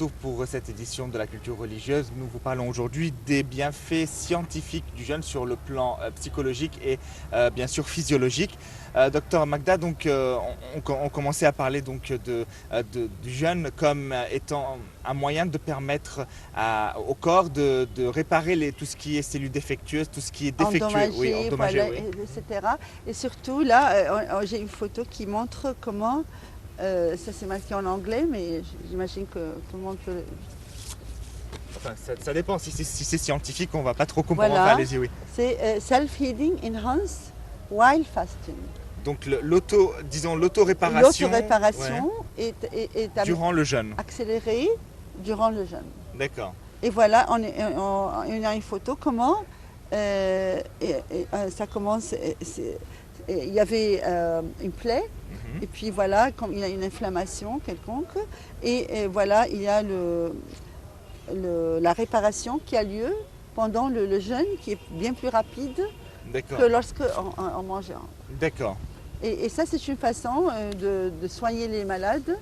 plateau pour cette édition de la culture religieuse. Nous vous parlons aujourd'hui des bienfaits scientifiques du jeûne sur le plan psychologique et bien sûr physiologique. Docteur Magda, donc, on commençait à parler donc, du jeûne comme étant un moyen de permettre au corps de réparer tout ce qui est cellules défectueuses, tout ce qui est défectueux, endommagé, voilà, oui. etc. Et surtout là, j'ai une photo qui montre comment, ça c'est marqué en anglais, mais j'imagine que tout le monde peut... Enfin, ça dépend, si c'est scientifique, on ne va pas trop comprendre. Voilà, allez-y, oui. c'est Self-Healing Enhanced While Fasting. Donc l'auto-réparation est durant le jeûne. Accélérée durant le jeûne. D'accord. Et voilà, on a une photo comment ça commence. Il y avait une plaie, et puis voilà, comme il y a une inflammation quelconque, et voilà, il y a la réparation qui a lieu pendant le jeûne, qui est bien plus rapide que lorsqu'on mangeait. D'accord. Et ça, c'est une façon de soigner les malades,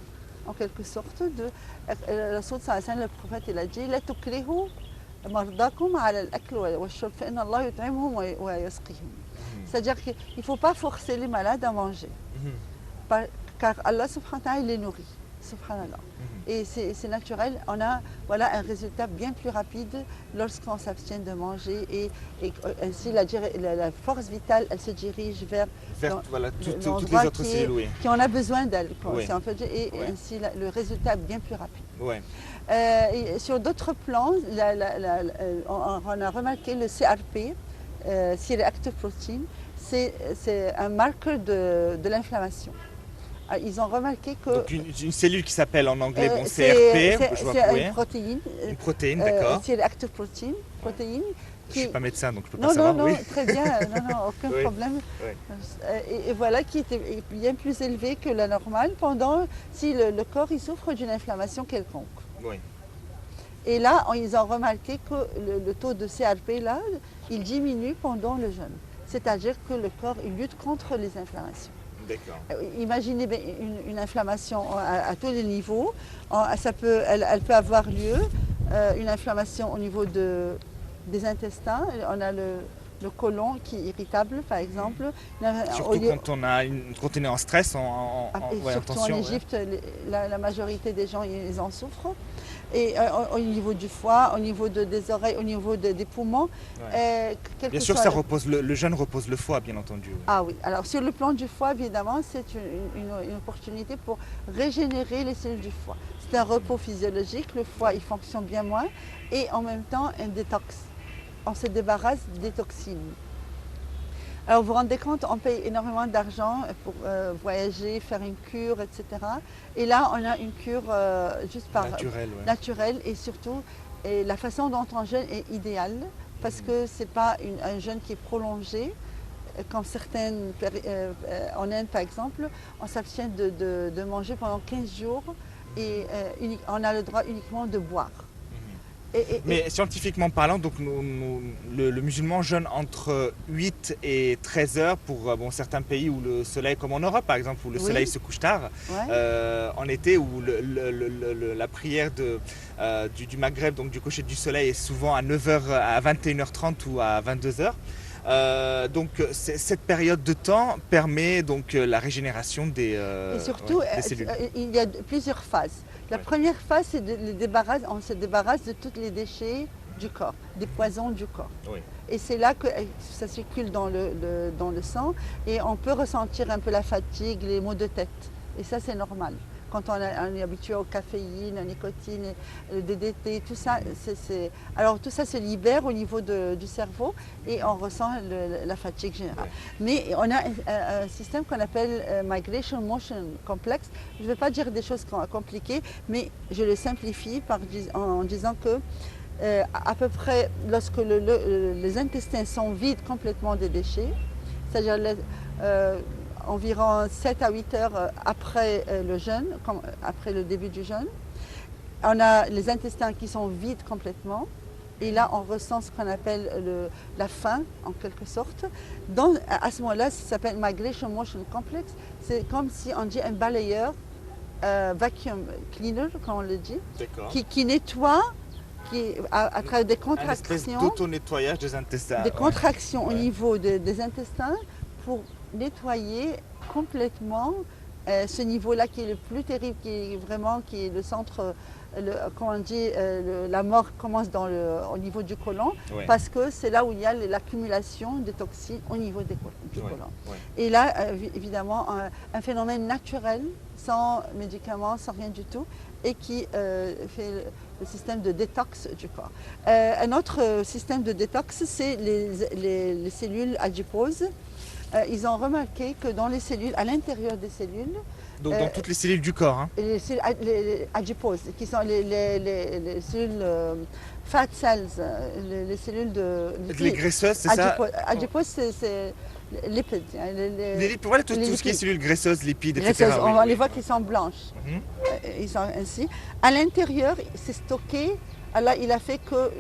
en quelque sorte. Le prophète, il a dit « La tukrihu mardakum ala al-akl wal-shurb fa inna Allah yut'imhum wa yasqihim » C'est-à-dire qu'il ne faut pas forcer les malades à manger, car Allah subhanahu wa ta'ala les nourrit, subhanallah. Et c'est naturel, on a un résultat bien plus rapide lorsqu'on s'abstient de manger, et ainsi la force vitale, elle se dirige vers toutes les autres cellules, qui en a besoin d'elle, et Oui. ainsi le résultat est bien plus rapide. Oui. Et sur d'autres plans, on a remarqué le CRP, C-reactive protein, c'est un marqueur de l'inflammation. Ils ont remarqué que... Donc une cellule qui s'appelle en anglais CRP, c'est une protéine. Une protéine, d'accord. C-reactive protein, protéine. Je ne suis pas médecin, donc je ne peux pas savoir. Non, oui. très bien, aucun problème. Oui. Et voilà, qui était bien plus élevé que la normale si le corps il souffre d'une inflammation quelconque. Oui. Et là, ils ont remarqué que le taux de CRP, là, il diminue pendant le jeûne. C'est-à-dire que le corps il lutte contre les inflammations. Imaginez une inflammation à tous les niveaux. Elle peut avoir lieu, une inflammation au niveau des intestins. On a le côlon qui est irritable, par exemple. Surtout quand on est en stress, surtout en Égypte, la majorité des gens ils en souffrent. Et au niveau du foie, au niveau des oreilles, au niveau des poumons. Bien sûr, le jeûne repose le foie, bien entendu. Oui. Ah oui, alors sur le plan du foie, évidemment, c'est une opportunité pour régénérer les cellules du foie. C'est un repos physiologique, le foie il fonctionne bien moins, et en même temps un détox. On se débarrasse des toxines. Alors vous vous rendez compte, on paye énormément d'argent pour voyager, faire une cure, etc. Et là, on a une cure juste naturelle, et surtout, la façon dont on jeûne est idéale, parce que ce n'est pas un jeûne qui est prolongé. Comme certaines, en Inde par exemple, on s'abstient de manger pendant 15 jours, et on a le droit uniquement de boire. Mais scientifiquement parlant, donc le musulman jeûne entre 8 et 13 heures pour certains pays où le soleil, comme en Europe par exemple, où le soleil se couche tard, en été où la prière du Maghreb, donc du coucher du soleil, est souvent à 9h, à 21h30 ou à 22h. Donc cette période de temps permet donc la régénération des cellules. Il y a plusieurs phases. La première phase, c'est on se débarrasse de tous les déchets du corps, des poisons du corps. Oui. Et c'est là que ça circule dans le sang, et on peut ressentir un peu la fatigue, les maux de tête. Et ça, c'est normal. Quand on est habitué aux caféines, à la nicotine, le DDT, tout ça, alors tout ça se libère au niveau du cerveau, et on ressent la fatigue générale. Mais on a un système qu'on appelle Migration Motion Complex. Je ne vais pas dire des choses compliquées, mais je le simplifie en disant que à peu près lorsque les intestins sont vides complètement des déchets, c'est-à-dire environ 7 à 8 heures après le jeûne, après le début du jeûne, on a les intestins qui sont vides complètement, et là on ressent ce qu'on appelle la faim en quelque sorte. À ce moment-là, ça s'appelle Migration Motion Complex. C'est comme si on dit un balayeur vacuum cleaner, comme on le dit, qui nettoie à travers des contractions. Une espèce d'auto-nettoyage des intestins. Des contractions au niveau des intestins pour nettoyer complètement ce niveau-là qui est le plus terrible, qui est le centre, comment on dit, la mort commence au niveau du côlon, parce que c'est là où il y a l'accumulation de toxines au niveau du côlon. Et là, évidemment, un phénomène naturel, sans médicaments, sans rien du tout, et qui fait le système de détox du corps. Un autre système de détox, c'est les cellules adiposes. Ils ont remarqué que dans les cellules, à l'intérieur des cellules, donc dans toutes les cellules du corps, les adiposes, qui sont les cellules fat cells, les cellules les graisseuses, c'est ça? Adipose, c'est lipides. Les lipides, voilà tout ce qui est cellules graisseuses, lipides, etc. On les voit qui sont blanches. Ils sont ainsi. À l'intérieur, c'est stocké. Alors, il a fait que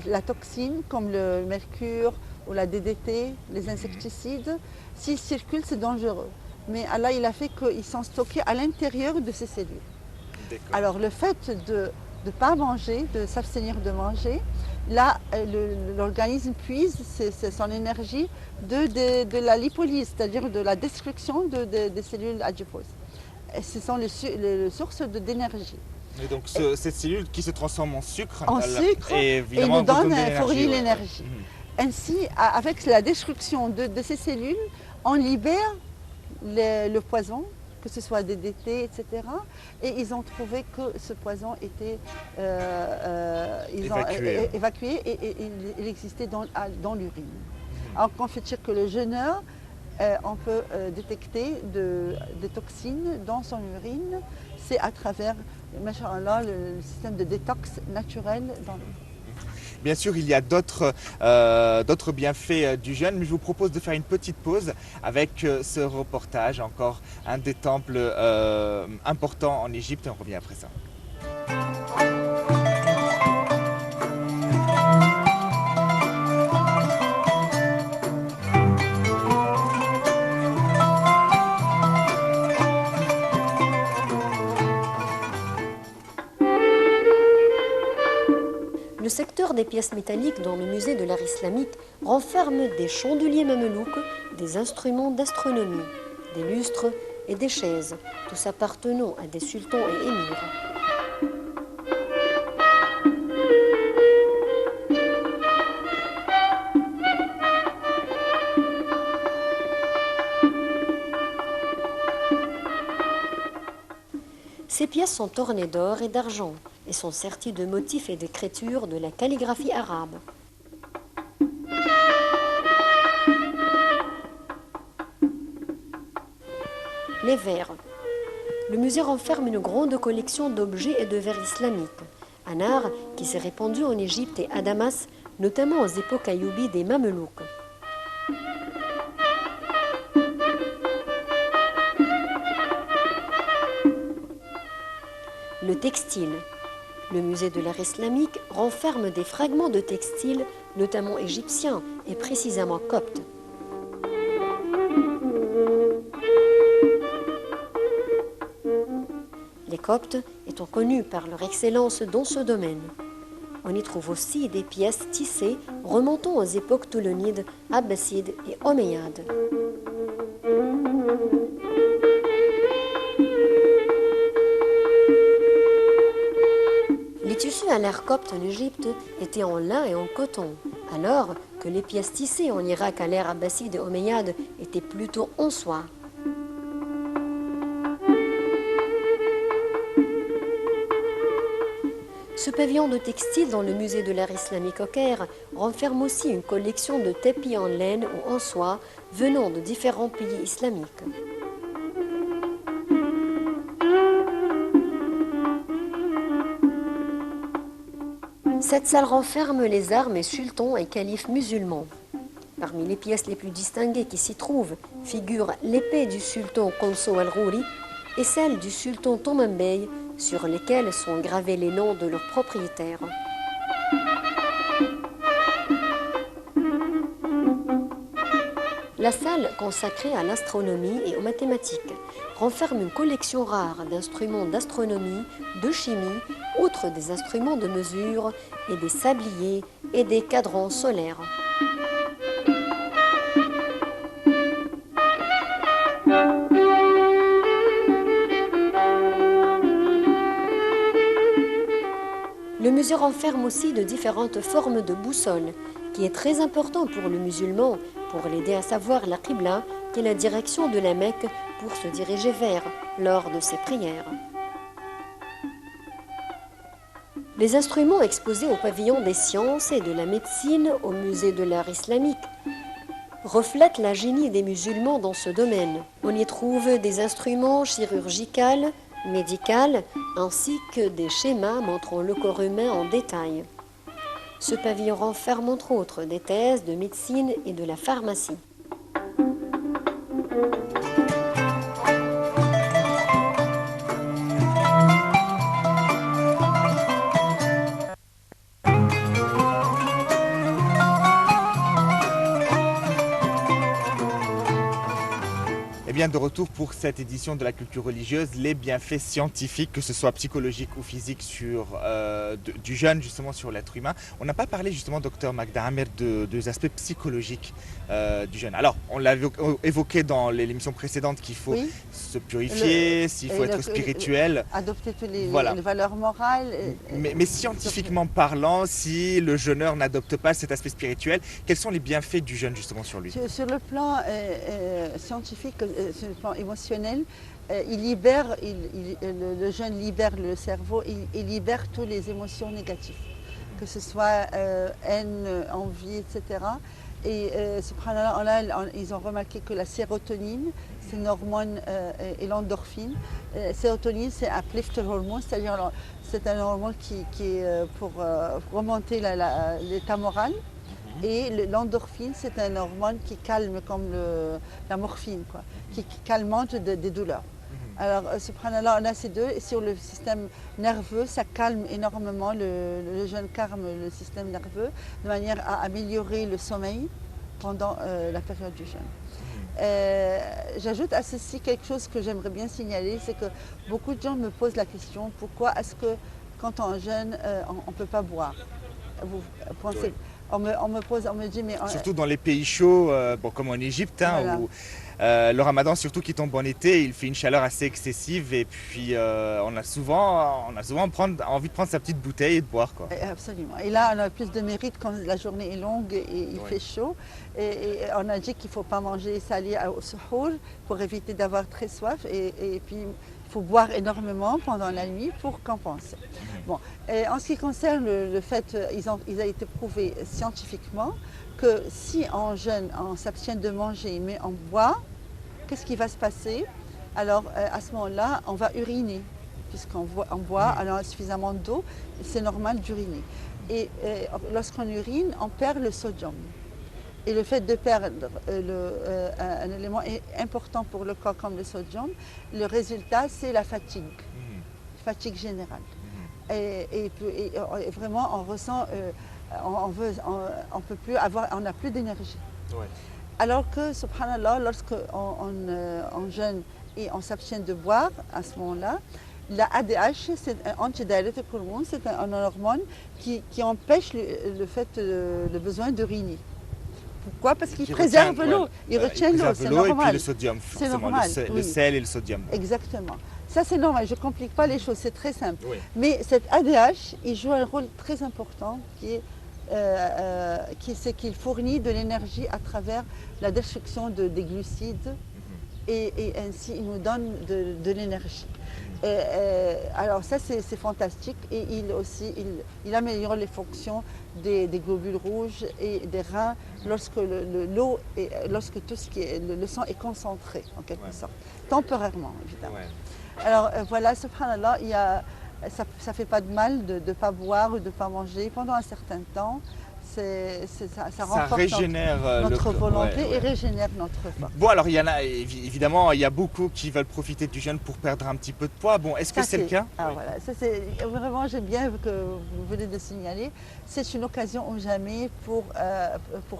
la toxine, comme le mercure ou la DDT, les insecticides, s'ils circulent, c'est dangereux. Mais là, il a fait qu'ils sont stockés à l'intérieur de ces cellules. Alors, le fait de ne pas manger, de s'abstenir de manger, là, l'organisme puise son énergie de la lipolyse, c'est-à-dire de la destruction des cellules adiposes. Et ce sont les sources d'énergie. Et donc, cette cellule qui se transforme en sucre, et nous fournit l'énergie. Ainsi, avec la destruction de ces cellules, on libère le poison, que ce soit DDT, etc. Et ils ont trouvé que ce poison était évacué et il existait dans l'urine. Alors qu'en fait-il que le jeûneur, on peut détecter des toxines dans son urine, c'est à travers, machallah, le système de détox naturel dans l'urine. Bien sûr, il y a d'autres bienfaits du jeûne, mais je vous propose de faire une petite pause avec ce reportage, encore un des temples importants en Égypte, et on revient après ça. Le secteur des pièces métalliques dans le musée de l'art islamique renferme des chandeliers mamelouks, des instruments d'astronomie, des lustres et des chaises, tous appartenant à des sultans et émirs. Ces pièces sont ornées d'or et d'argent et sont serties de motifs et d'écritures de la calligraphie arabe. Les verres. Le musée renferme une grande collection d'objets et de verres islamiques, un art qui s'est répandu en Égypte et à Damas, notamment aux époques ayyoubides et mamelouks. Le textile. Le musée de l'art islamique renferme des fragments de textiles, notamment égyptiens et précisément coptes. Les coptes étant connus par leur excellence dans ce domaine. On y trouve aussi des pièces tissées remontant aux époques ptolémides, abbassides et omeyyades. Les tissus à l'ère copte en Égypte étaient en lin et en coton, alors que les pièces tissées en Irak à l'ère abbasside et omeyyade étaient plutôt en soie. Ce pavillon de textile dans le musée de l'art islamique au Caire renferme aussi une collection de tapis en laine ou en soie venant de différents pays islamiques. Cette salle renferme les armes et sultans et califes musulmans. Parmi les pièces les plus distinguées qui s'y trouvent figurent l'épée du sultan Konso al-Rouri et celle du sultan Toumam Bey, sur lesquelles sont gravés les noms de leurs propriétaires. La salle consacrée à l'astronomie et aux mathématiques renferme une collection rare d'instruments d'astronomie, de chimie, outre des instruments de mesure et des sabliers et des cadrans solaires. Le musée renferme aussi de différentes formes de boussole, qui est très important pour le musulman, pour l'aider à savoir la Qibla, qui est la direction de la Mecque pour se diriger vers lors de ses prières. Les instruments exposés au pavillon des sciences et de la médecine au musée de l'art islamique reflètent la génie des musulmans dans ce domaine. On y trouve des instruments chirurgicaux, médicaux, ainsi que des schémas montrant le corps humain en détail. Ce pavillon renferme entre autres des thèses de médecine et de la pharmacie. Eh bien, de retour pour cette édition de la culture religieuse, les bienfaits scientifiques, que ce soit psychologiques ou physiques, du jeûne, justement, sur l'être humain. On n'a pas parlé, justement, docteur Magda Amer, des aspects psychologiques du jeûne. Alors, on l'a évoqué dans l'émission précédente qu'il faut se purifier, s'il faut être spirituel. Adopter toutes les valeurs morales. Mais scientifiquement parlant, si le jeûneur n'adopte pas cet aspect spirituel, quels sont les bienfaits du jeûne, justement, sur lui? Sur le plan scientifique, sur le plan émotionnel, le jeûne libère le cerveau, il libère toutes les émotions négatives, que ce soit haine, envie, etc. Et subhanallah, ils ont remarqué que la sérotonine, c'est une hormone, et l'endorphine. Sérotonine, c'est un uplifter hormone, c'est-à-dire c'est un hormone qui est pour remonter l'état moral. Et l'endorphine, c'est un hormone qui calme comme la morphine, quoi, qui calmante des douleurs. Alors, subhanallah, on a ces deux. Et sur le système nerveux, ça calme énormément, le jeûne calme le système nerveux, de manière à améliorer le sommeil pendant la période du jeûne. J'ajoute à ceci quelque chose que j'aimerais bien signaler, c'est que beaucoup de gens me posent la question, pourquoi est-ce que quand on jeûne, on ne peut pas boire? Vous pensez, on me dit, mais... Surtout dans les pays chauds, comme en Égypte, voilà. Où le ramadan, surtout qui tombe en été, il fait une chaleur assez excessive et puis on a souvent envie de prendre sa petite bouteille et de boire, quoi. Absolument. Et là, on a plus de mérite quand la journée est longue et il fait chaud. Et on a dit qu'il ne faut pas manger salé au suhour pour éviter d'avoir très soif. Et puis, il faut boire énormément pendant la nuit pour compenser. Bon. Et en ce qui concerne le fait, il a été prouvé scientifiquement que si on jeûne, on s'abstient de manger, mais on boit, qu'est-ce qui va se passer? Alors, à ce moment-là, on va uriner, puisqu'on boit, alors suffisamment d'eau, c'est normal d'uriner. Et lorsqu'on urine, on perd le sodium. Et le fait de perdre un élément important pour le corps comme le sodium, le résultat, c'est la fatigue générale. Et vraiment, on ressent, on peut plus avoir, on n'a plus d'énergie. Ouais. Alors que, subhanallah, lorsqu'on jeûne et on s'abstient de boire, à ce moment-là, la ADH, c'est un antidiurétique hormone, c'est un hormone qui empêche le besoin d'uriner. Pourquoi? Parce qu'il préserve l'eau, il retient l'eau, c'est normal. Et puis le sodium, forcément, le sel et le sodium. Exactement. Ça, c'est normal, je ne complique pas les choses, c'est très simple. Oui. Mais cet ADH, il joue un rôle très important c'est qu'il fournit de l'énergie à travers la destruction des glucides et ainsi il nous donne de l'énergie. Alors ça, c'est fantastique et il améliore les fonctions des globules rouges et des reins lorsque lorsque tout ce qui est le sang est concentré en quelque sorte, temporairement évidemment. Ouais. Alors voilà, subhanallah, ça ne fait pas de mal de ne pas boire ou de ne pas manger pendant un certain temps. Ça renforce régénère notre volonté et régénère notre corps. Bon, alors il y en a évidemment, il y a beaucoup qui veulent profiter du jeûne pour perdre un petit peu de poids. Bon, est-ce que c'est le cas? Voilà, ça c'est vraiment, j'aime bien que vous venez de signaler. C'est une occasion ou jamais pour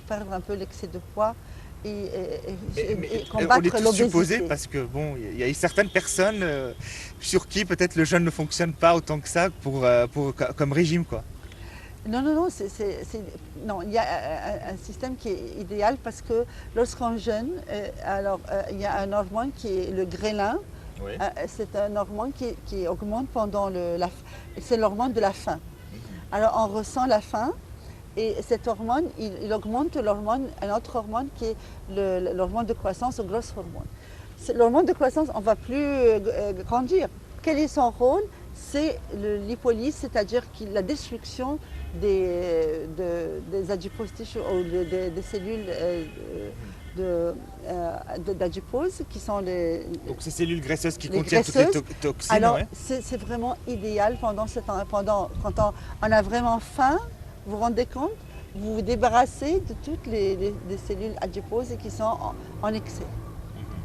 perdre un peu l'excès de poids et on est combattre tous l'obésité. supposés parce que bon, il y a certaines personnes sur qui peut-être le jeûne ne fonctionne pas autant que ça comme régime, quoi. Non, non, non, non, il y a un système qui est idéal parce que lorsqu'on jeûne, il y a un hormone qui est le grélin. Oui. C'est un hormone qui augmente pendant c'est l'hormone de la faim. Alors on ressent la faim et cet hormone, il augmente un autre hormone qui est l'hormone de croissance, le growth hormone. L'hormone de croissance, on ne va plus grandir. Quel est son rôle? C'est l'hypolyse, c'est-à-dire la destruction des adipose tissues ou des cellules d'adipose qui sont Donc ces cellules graisseuses qui les contiennent graisseuses. toutes les toxines. Alors Ouais. c'est vraiment idéal pendant ce temps, quand on a vraiment faim, vous vous rendez compte, vous vous débarrassez de toutes les cellules adiposes qui sont en excès.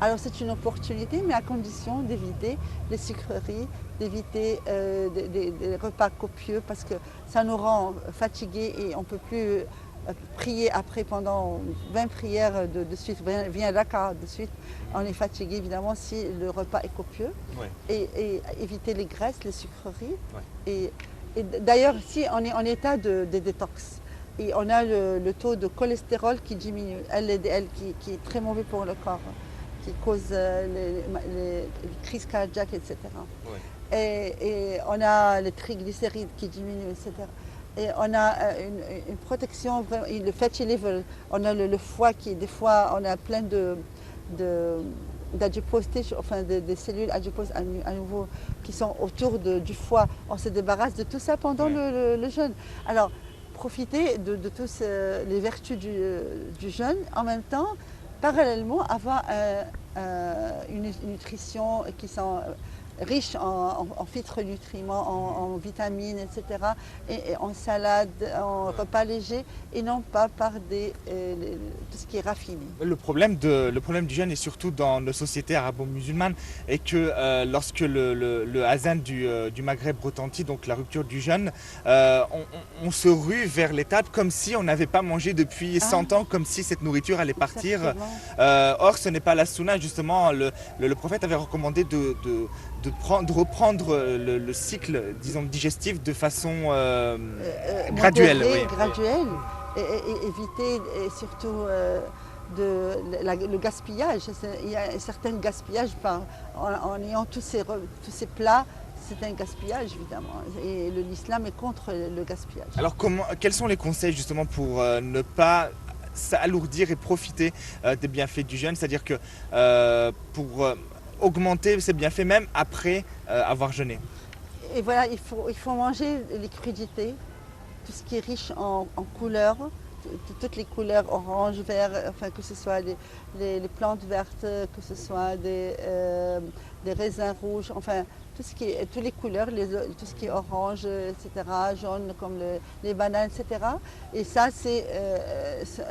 Alors c'est une opportunité, mais à condition d'éviter les sucreries, d'éviter des repas copieux parce que ça nous rend fatigués et on ne peut plus prier après pendant 20 prières de suite, 20 rakas de suite. On est fatigué évidemment si le repas est copieux. Ouais. Et éviter les graisses, les sucreries. Ouais. Et d'ailleurs, si on est en état de détox, et on a le taux de cholestérol qui diminue, LDL qui est très mauvais pour le corps, qui cause les crises cardiaques, etc. Ouais. Et on a les triglycérides qui diminuent, etc. Et on a une protection, le fatty liver, on a le foie qui, des fois, on a plein d'adipose tissues, enfin des cellules adiposes à nouveau qui sont autour du foie. On se débarrasse de tout ça pendant le jeûne. Alors, profiter de tous les vertus du jeûne, en même temps, parallèlement, avoir une nutrition qui sont riches en phytonutriments, en vitamines, etc. Et en salade, en repas légers, et non pas par tout ce qui est raffiné. Le problème du jeûne est surtout dans nos sociétés arabo-musulmanes et que lorsque le azan du Maghreb retentit, donc la rupture du jeûne, on se rue vers les tables comme si on n'avait pas mangé depuis 100 ans, comme si cette nourriture allait partir. Or, ce n'est pas la sunna, justement. Le prophète avait recommandé de reprendre le cycle, disons, digestif de façon graduelle. Modérée, graduelle, et éviter surtout le gaspillage. Il y a un certain gaspillage en ayant tous ces plats. C'est un gaspillage, évidemment. Et l'islam est contre le gaspillage. Alors, quels sont les conseils, justement, pour ne pas s'alourdir et profiter des bienfaits du jeûne? C'est-à-dire que pour augmenter ses bienfaits même après avoir jeûné. Et voilà, il faut manger les crudités, tout ce qui est riche en couleurs, toutes les couleurs orange, vert, enfin que ce soit les plantes vertes, que ce soit des raisins rouges, enfin toutes les couleurs, tout ce qui est orange, etc., jaune comme les bananes, etc. Et ça,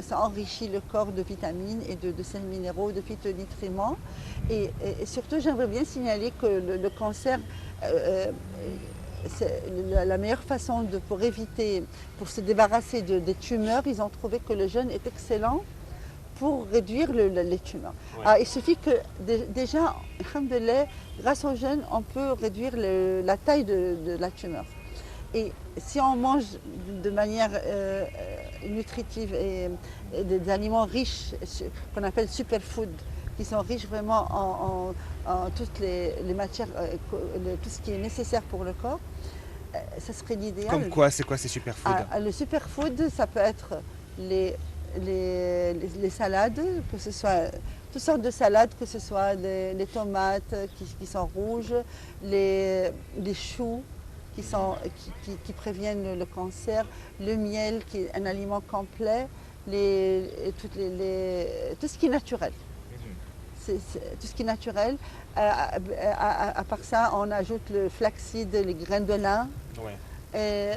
ça enrichit le corps de vitamines et de sels minéraux, de phytonutriments. Et surtout, j'aimerais bien signaler que le cancer, la meilleure façon pour se débarrasser des tumeurs, ils ont trouvé que le jeûne est excellent pour réduire les tumeurs. Ouais. Alors, il suffit que déjà, alhamdoulilah, grâce au jeûne, on peut réduire la taille de la tumeur. Et si on mange de manière nutritive et des aliments riches, qu'on appelle superfood, qui sont riches vraiment en toutes les matières, tout ce qui est nécessaire pour le corps, ça serait l'idéal. Comme quoi, c'est quoi ces superfoods? Le superfood, ça peut être les salades, que ce soit toutes sortes de salades, que ce soit les tomates qui sont rouges, les choux qui préviennent le cancer, le miel qui est un aliment complet, tout ce qui est naturel. Tout ce qui est naturel. À part ça, on ajoute le flaxseed, les graines de lin, et,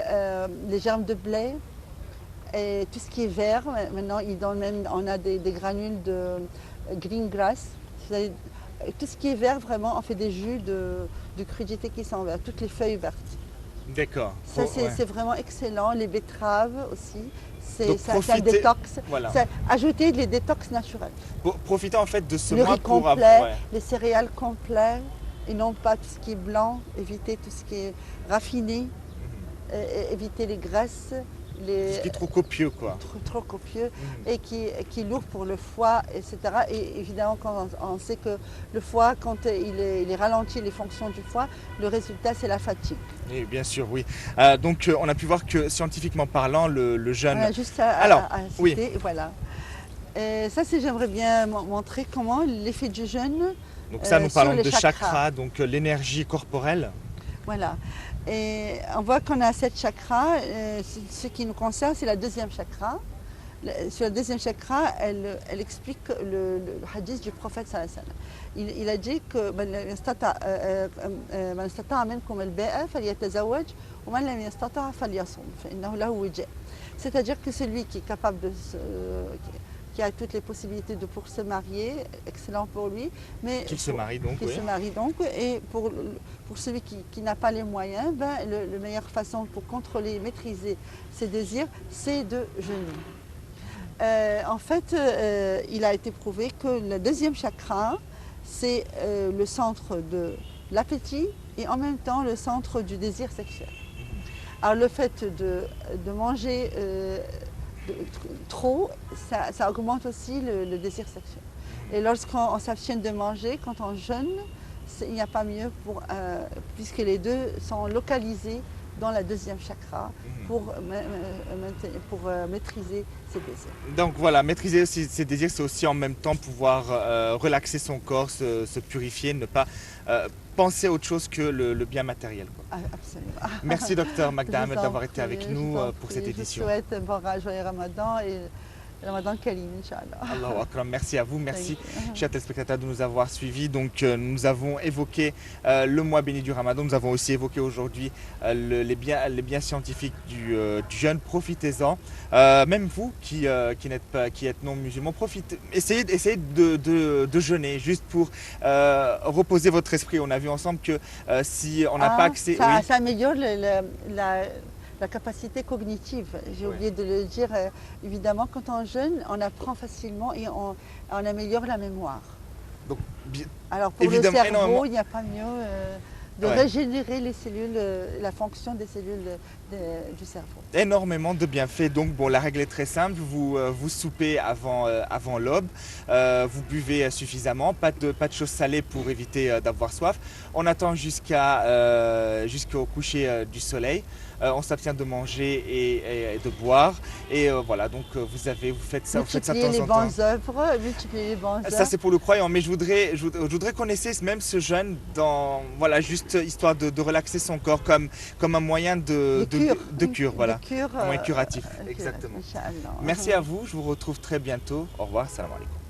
les germes de blé. Et tout ce qui est vert, maintenant on a des granules de green grass. Tout ce qui est vert, vraiment, on fait des jus de crudités qui sont vertes, toutes les feuilles vertes. D'accord. Ça, c'est vraiment excellent. Les betteraves aussi. C'est un détox. Voilà. Ajouter les détox naturels. Profiter en fait de ce le mois riz pour complet, les céréales complets, et non pas tout ce qui est blanc. Éviter tout ce qui est raffiné. Éviter les graisses. Ce qui est trop copieux, quoi. Trop copieux et qui est lourd pour le foie, etc. Et évidemment, quand on sait que le foie, quand il est ralenti, les fonctions du foie, le résultat, c'est la fatigue. Et bien sûr, oui. Donc, on a pu voir que scientifiquement parlant, le jeûne... Voilà, juste à citer, oui. Voilà. Et ça, j'aimerais bien montrer comment l'effet du jeûne. Donc ça, nous parlons de chakras, donc l'énergie corporelle. Voilà. Et on voit qu'on a 7 chakras. Ce qui nous concerne, c'est la deuxième chakra. Sur la deuxième chakra, elle explique le hadith du prophète sallallahu alayhi wa sallam. Il a dit que c'est-à-dire que celui qui est capable de qui a toutes les possibilités pour se marier, excellent pour lui. Mais qu'il se marie donc. Se marie donc. Et pour celui qui n'a pas les moyens, la meilleure façon pour contrôler, maîtriser ses désirs, c'est de jeûner. En fait, il a été prouvé que le deuxième chakra, c'est le centre de l'appétit et en même temps le centre du désir sexuel. Alors le fait de manger trop, ça augmente aussi le désir sexuel. Et lorsqu'on s'abstient de manger, quand on jeûne, il n'y a pas mieux puisque les deux sont localisés dans la deuxième chakra pour maîtriser ses désirs. Donc voilà, maîtriser ses désirs, c'est aussi en même temps pouvoir relaxer son corps, se purifier, ne pas penser à autre chose que le bien matériel, quoi. Absolument. Merci Dr Magda Ahmed d'avoir été avec nous pour cette édition. Je souhaite un bon joyeux Ramadan et Ramadan Karim, Inch'Allah. Allahu Akram. Merci à vous, merci chers téléspectateurs de nous avoir suivis. Donc nous avons évoqué le mois béni du Ramadan, nous avons aussi évoqué aujourd'hui les biens scientifiques du jeûne. Profitez-en. Même vous qui êtes non musulman, essayez de jeûner juste pour reposer votre esprit. On a vu ensemble que si on n'a pas accès... Ça améliore la capacité cognitive. J'ai oublié de le dire. Évidemment, quand on jeûne, on apprend facilement et on améliore la mémoire. Donc, alors pour le cerveau, il n'y a pas mieux de régénérer les cellules, la fonction des cellules du cerveau. Énormément de bienfaits. Donc bon, la règle est très simple, vous soupez avant l'aube, vous buvez suffisamment, pas de choses salées pour éviter d'avoir soif. On attend jusqu'au coucher du soleil. On s'abstient de manger et de boire. Et voilà, donc vous faites ça de temps en temps. Multiplier les bonnes œuvres. Ça c'est pour le croyant, mais je voudrais qu'on essaie même ce jeûne juste histoire de relaxer son corps comme un moyen de cure, voilà. Un moyen curatif, exactement. Merci à vous, je vous retrouve très bientôt. Au revoir, salam alaikum.